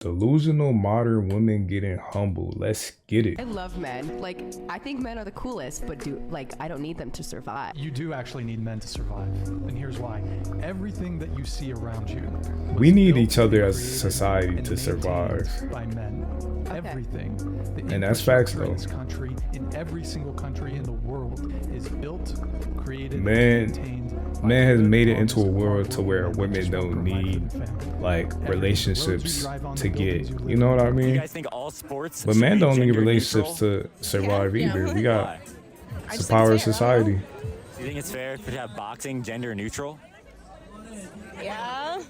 Delusional modern women getting humble. Let's get it. I love men. Like, I think men are the coolest, but I don't need them to survive. You do actually need men to survive. And here's why. Everything that you see around you. We need each other as a society to survive. By men. Okay. Everything. And that's facts though. In this country, in every single country in the world, is built, created, maintained. Man has made it into a world to where women don't need like relationships to get, you know what I mean? You guys think all sports but men don't need relationships to survive either. We got it's the power of society. Do you think it's fair to have boxing gender neutral? Yeah.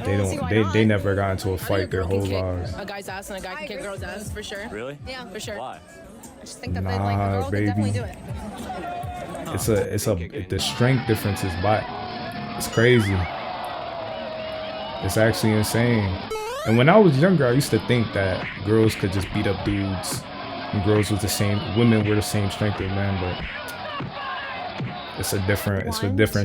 They never got into a fight their whole lives. A guy's ass and a guy can kick a girl's ass for sure. Really? Yeah, for sure. Why? I just think that they like a girl can definitely do it. The strength difference is it's crazy. It's actually insane. And when I was younger, I used to think that girls could just beat up dudes and women were the same strength as men, but it's a different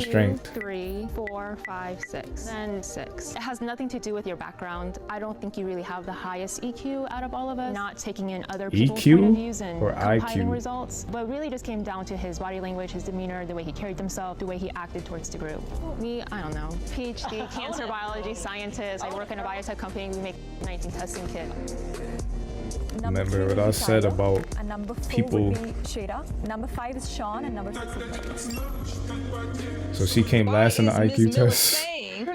strength. 3, 4, 5, 6, then 6. It has nothing to do with your background. I don't think you really have the highest EQ out of all of us. Not taking in other people's point of views and compiling results, but really just came down to his body language, his demeanor, the way he carried himself, the way he acted towards the group. Me, I don't know. PhD, cancer biology scientist. I work in a biotech company. We make 19 testing kits. Remember what I said about people. Number 5 is Sean, and number 6 is So she came last in the IQ test. Hey.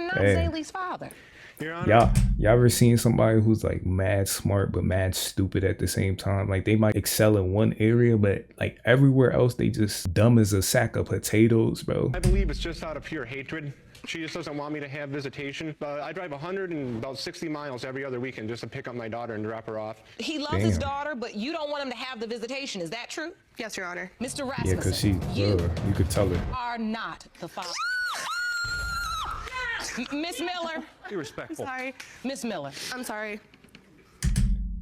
Y'all ever seen somebody who's like mad smart but mad stupid at the same time? Like they might excel in one area, but like everywhere else they just dumb as a sack of potatoes, bro. I believe it's just out of pure hatred. She just doesn't want me to have visitation. I drive 160 miles every other weekend just to pick up my daughter and drop her off. He loves his daughter, but you don't want him to have the visitation. Is that true? Yes, Your Honor. Mr. Rasmussen, Yeah, because you could tell her. Are not the father. Miss Miller. Be respectful. I'm sorry. Miss Miller. I'm sorry.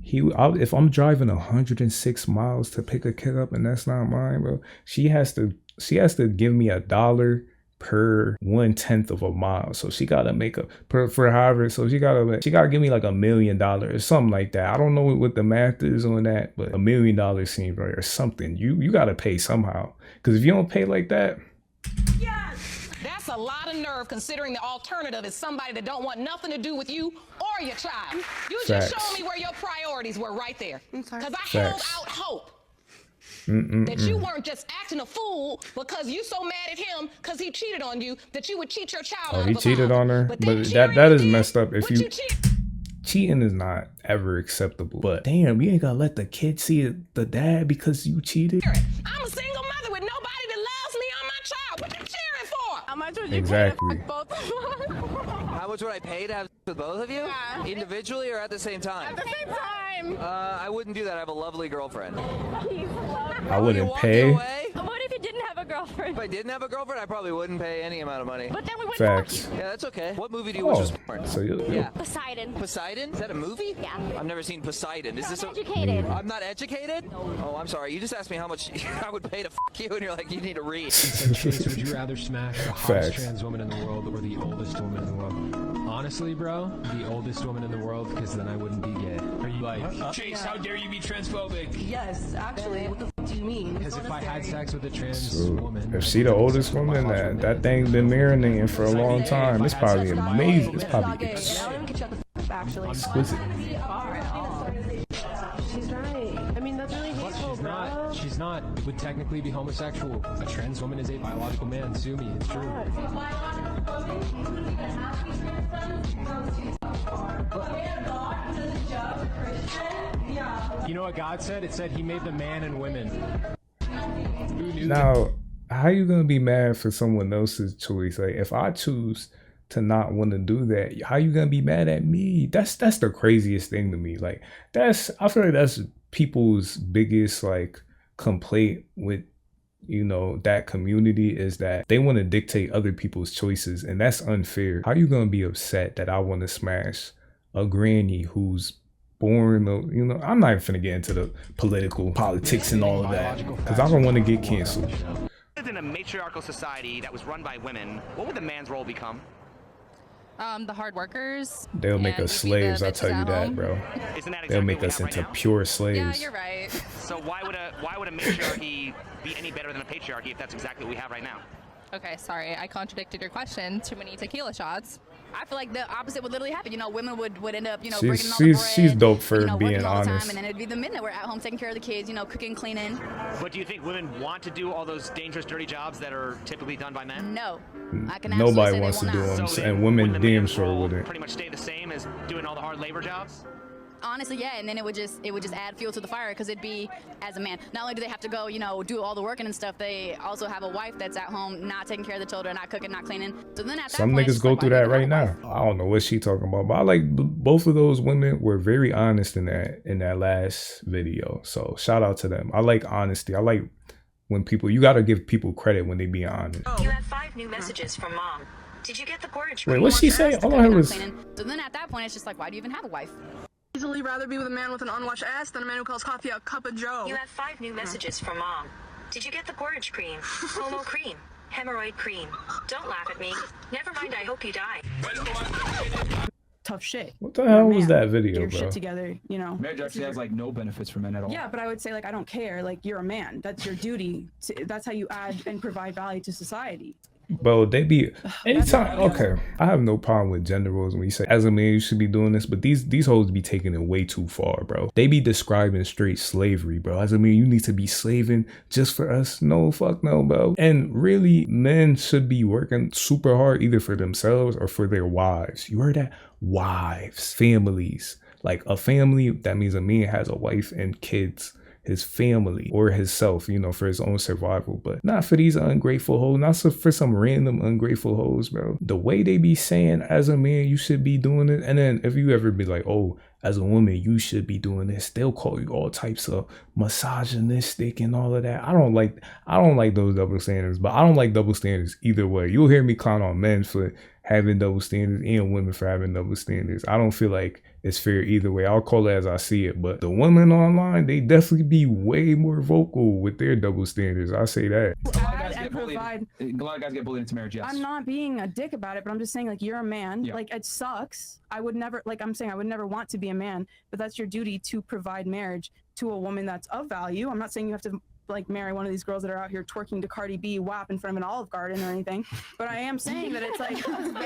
If I'm driving 106 miles to pick a kid up and that's not mine, bro, she has to give me $1 per 1/10 of a mile. So she gotta make for however. So she gotta give me like $1 million or something like that. I don't know what the math is on that, but $1 million seems right or something. You gotta pay somehow, because if you don't pay like that. Yes. That's a lot of nerve, considering the alternative is somebody that don't want nothing to do with you or your child. You just showed me where your priorities were right there. Because I held out hope. That you weren't just acting a fool because you so mad at him because he cheated on you that you would cheat your child. Oh, he cheated on her, but that is messed up. If you cheating is not ever acceptable. But damn, you ain't gotta let the kid see the dad because you cheated. I'm a single mother with nobody that loves me or my child. What you cheering for? How much would you exactly. pay to fuck both of them? How much would I pay to have with both of you? Yeah. Individually or at the same time? At the same time. I wouldn't do that. I have a lovely girlfriend. I wouldn't pay. What if you didn't have a girlfriend? If I didn't have a girlfriend, I probably wouldn't pay any amount of money. But then we would Facts. Yeah, that's okay. What movie do you watch was porn? So yeah. Poseidon. Poseidon? Is that a movie? Yeah. I've never seen Poseidon. Is this educated? I'm not educated? No. Oh, I'm sorry. You just asked me how much I would pay to fuck you, and you're like, you need to read. Chase, would you rather smash the hottest trans woman in the world or the oldest woman in the world? Honestly, bro, the oldest woman in the world, because then I wouldn't be gay. Are you like, Chase, how dare you be transphobic? Yes, actually. What the f do you mean? Because if I had sex with a trans woman... If she the oldest woman, that thing been marinating for a long time. It's probably amazing. It's probably exquisite. She's right. I mean, that's really hateful, bro. She's not. It would technically be homosexual. A trans woman is a biological man. Sue me. It's true. You know what God said? It said he made the man and women. Who knew now, how you gonna be mad for someone else's choice? Like, if I choose to not want to do that, how you gonna be mad at me? That's the craziest thing to me. Like, I feel like that's people's biggest like complaint with that community, is that they want to dictate other people's choices, and that's unfair. How you gonna be upset that I want to smash a granny who's born, I'm not even finna get into the politics and all of that, because I don't want to get canceled. In a matriarchal society that was run by women, what would the man's role become? The hard workers. They'll make us slaves, I tell you that, bro. Isn't that exactly They'll make what we us have right into now? pure slaves. Yeah, you're right. So why would a matriarchy be any better than a patriarchy if that's exactly what we have right now? Okay, sorry, I contradicted your question. Too many tequila shots. I feel like the opposite would literally happen. You know, women would end up, you know, She's- breaking all the bread. she's dope for you know, being working all the honest. time, and then it'd be the men that were at home taking care of the kids, you know, cooking, cleaning. But do you think women want to do all those dangerous, dirty jobs that are typically done by men? No. I can absolutely Nobody say wants they to will do not. them, and women the damn man's sure role wouldn't. pretty much stay the same as doing all the hard labor jobs? Honestly, yeah, and then it would just add fuel to the fire because it'd be as a man. Not only do they have to go, you know, do all the working and stuff, they also have a wife that's at home, not taking care of the children, not cooking, not cleaning. So then at that Some point, niggas it's go like, through why that do you right have a now. wife? I don't know what she talking about, but I like both of those women were very honest in that last video. So shout out to them. I like honesty. I like when people, you got to give people credit when they be honest. You have 5 new messages from mom. Did you get the porridge? Wait, what'd she say? All I heard was, So then at that point, it's just like, why do you even have a wife? Easily rather be with a man with an unwashed ass than a man who calls coffee a cup of joe. You have 5 new messages from mom. Did you get the porridge cream? Homo cream. Hemorrhoid cream. Don't laugh at me. Never mind, I hope you die. Tough shit. what the hell was that video, Get your bro? shit together, you know. Marriage actually has like no benefits for men at all. Yeah, but I would say like I don't care. Like you're a man. That's your duty. That's how you add and provide value to society. Bro, they be anytime. Okay, I have no problem with gender roles when you say as a man you should be doing this, but these hoes be taking it way too far, bro. They be describing straight slavery, bro. As a man, you need to be slaving just for us. No, fuck no, bro. And really, men should be working super hard either for themselves or for their wives. You heard that? Wives, families. Like a family, that means a man has a wife and kids. His family or himself, you know, for his own survival, but not for these ungrateful hoes, not for some random ungrateful hoes, bro. The way they be saying as a man, you should be doing it. And then if you ever be like, oh, as a woman, you should be doing this, they'll call you all types of misogynistic and all of that. I don't like those double standards, but I don't like double standards either way. You'll hear me clown on men for having double standards and women for having double standards. I don't feel like it's fair either way. I'll call it as I see it. But the women online, they definitely be way more vocal with their double standards. I say that. A lot of guys get bullied into marriage, yes. I'm not being a dick about it, but I'm just saying like you're a man. Yeah. Like it sucks. I would never, like I'm saying, I would never want to be a man, but that's your duty to provide marriage to a woman that's of value. I'm not saying you have to like marry one of these girls that are out here twerking to Cardi B WAP in front of an Olive Garden or anything, but I am saying that it's like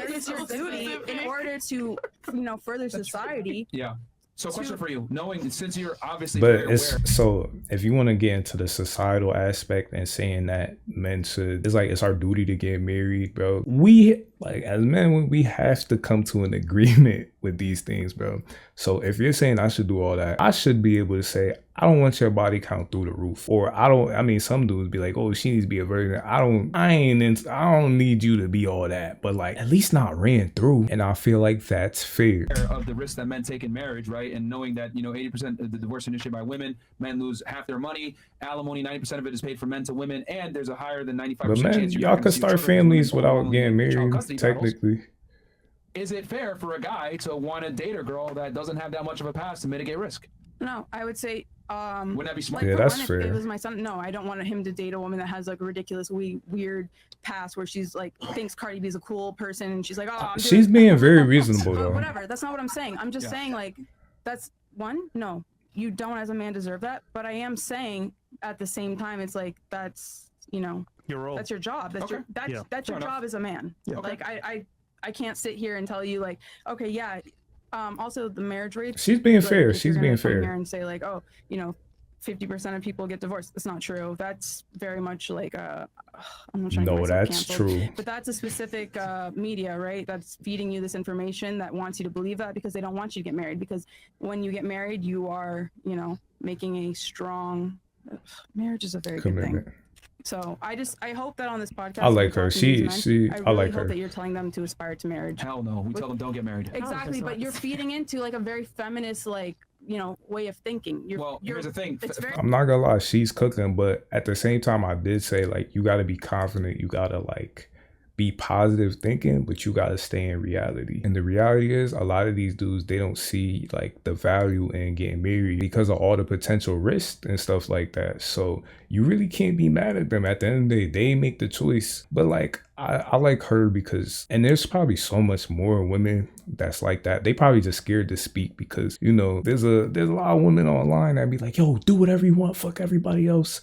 it is your duty in order to, you know, further society. Yeah. So question for you, knowing since you're obviously But very it's aware. so if you want to get into the societal aspect and saying that men should, it's like it's our duty to get married, bro. We like as men, we have to come to an agreement with these things, bro. So if you're saying I should do all that, I should be able to say I don't want your body count through the roof, or I mean, some dudes be like, oh, she needs to be a virgin. I don't need you to be all that, but like at least not ran through. And I feel like that's fair. Of the risk that men take in marriage, right? And knowing that, you know, 80% of the divorce initiated by women, men lose half their money, alimony, 90% of it is paid from men to women, and there's a higher than 95% But man, chance y'all can start families without getting married, technically. Is it fair for a guy to want to date a girl that doesn't have that much of a past to mitigate risk? No, I would say wouldn't that be smart? Yeah, for that's one, fair. If it was my son, no, I don't want him to date a woman that has like a ridiculous, weird past where she's like thinks Cardi B is a cool person and she's like, oh, she's being very reasonable though. Whatever. That's not what I'm saying. I'm just saying like that's one. No, you don't as a man deserve that. But I am saying at the same time, it's like that's, you know, your role. That's your job. That's your that's your job as a man. Yeah. Like I can't sit here and tell you like, okay, yeah. Also the marriage rate. She's being like, fair. if She's you're gonna being come fair. here and say like, oh, you know, 50% of people get divorced. That's not true. That's very much like I'm not trying to get myself that's canceled, true. But that's a specific media, right? That's feeding you this information that wants you to believe that because they don't want you to get married. Because when you get married, you are, you know, making a strong marriage is a very commitment. good thing. So I hope that on this podcast, I like when her. talking to these men, I really like hope her. that you're telling them to aspire to marriage. Hell no, we tell them don't get married. Exactly, but you're feeding into like a very feminist, like, you know, way of thinking. Here's the thing. It's very I'm not gonna lie, she's cooking, but at the same time, I did say like you got to be confident. You gotta like be positive thinking, but you gotta stay in reality. And the reality is, a lot of these dudes, they don't see like the value in getting married because of all the potential risks and stuff like that. So you really can't be mad at them. At the end of the day, they make the choice. But like, I like her because, and there's probably so much more women that's like that. They probably just scared to speak because, you know, there's a lot of women online that be like, yo, do whatever you want, fuck everybody else.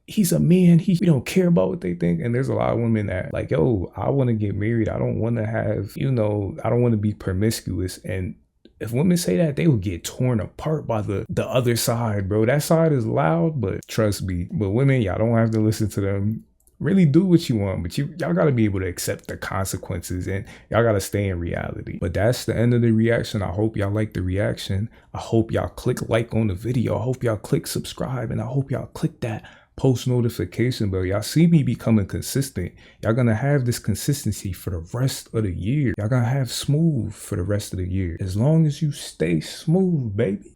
He's a man, we don't care about what they think. And there's a lot of women that like, yo, I want to get married. I don't want to have, you know, I don't want to be promiscuous. And if women say that, they will get torn apart by the other side, bro. That side is loud, but trust me. But women, y'all don't have to listen to them. Really do what you want, but y'all gotta be able to accept the consequences, and y'all gotta stay in reality. But that's the end of the reaction. I hope y'all like the reaction. I hope y'all click like on the video. I hope y'all click subscribe, and I hope y'all click that post notification bell. Y'all see me becoming consistent. Y'all gonna have this consistency for the rest of the year. Y'all gonna have smooth for the rest of the year. As long as you stay smooth, baby.